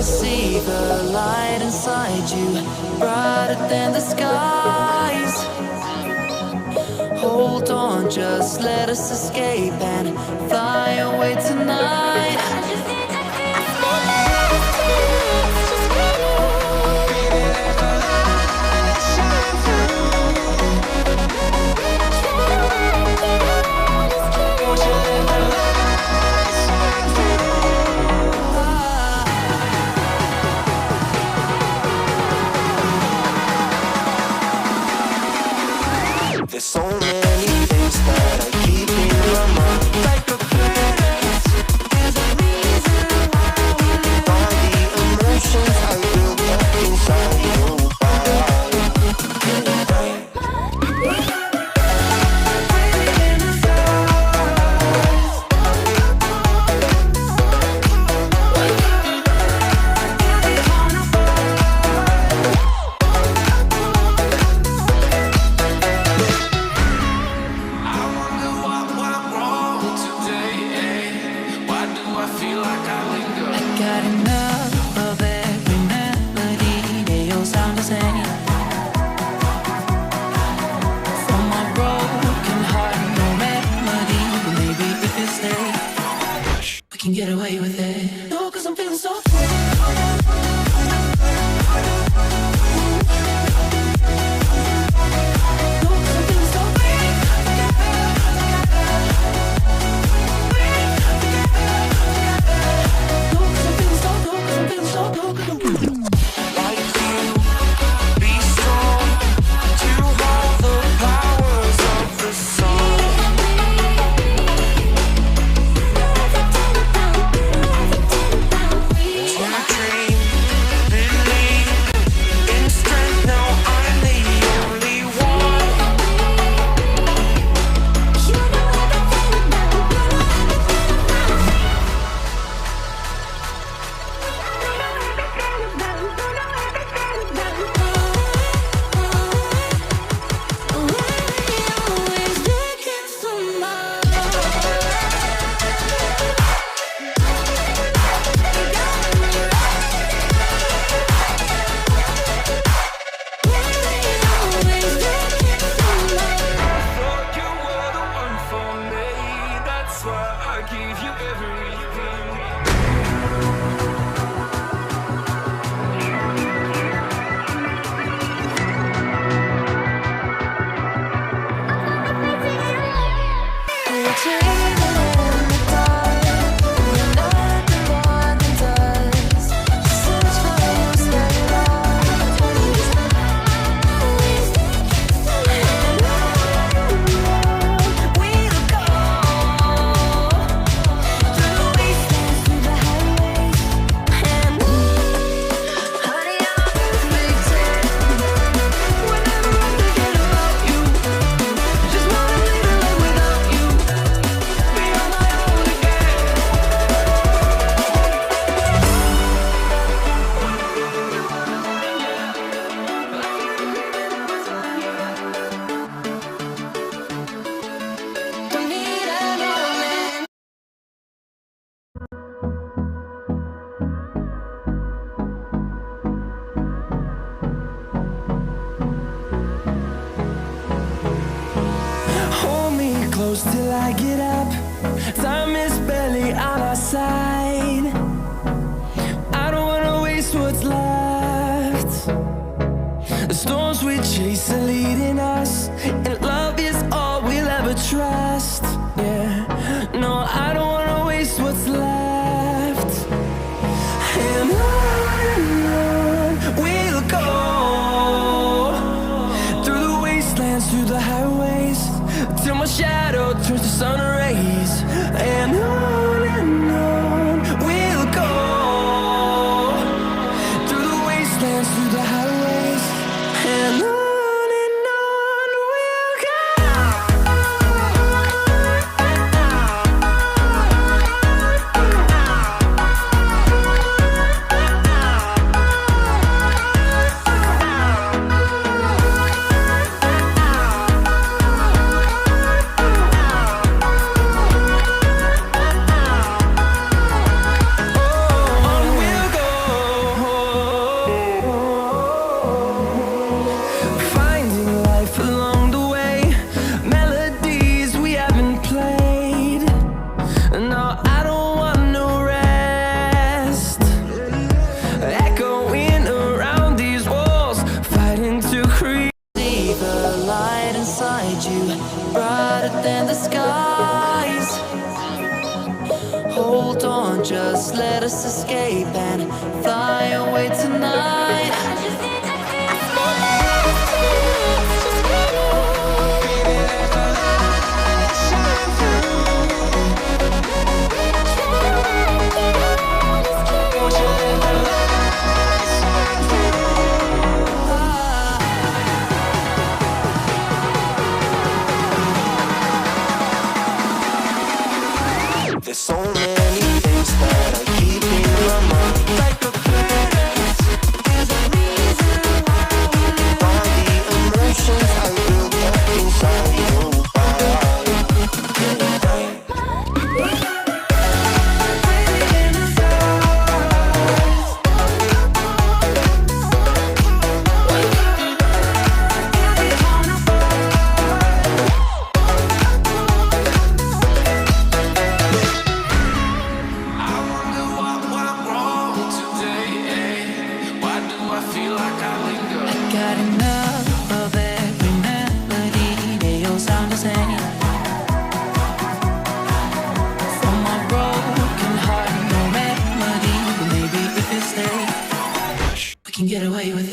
see the light inside you, brighter than the skies. Hold on, just let us escape and fly away tonight. There's so many things that I keep in my mind, like a past. There's a reason why we live. All the emotions I built up inside you. Get away with it. No, 'cause I'm feeling so till I get up. Time is barely on our side. I don't wanna waste what's left. The storms we chase are leading us, and love is all we'll ever trust. Yeah, no, I don't wanna waste what's left. And on we'll go, through the wastelands, through the highways, till my shadow turns to sun rays. And on we'll go, through the wastelands, through the highways, and on we'll go. the skies. Hold on, just let us escape and fly away tonight. There's so many things that I keep in my mind, like a parent. There's a reason why all the emotions I built up inside you. Got enough of every melody, they all sound the same. From my broken heart, no remedy, but maybe if you stay, we can get away with it.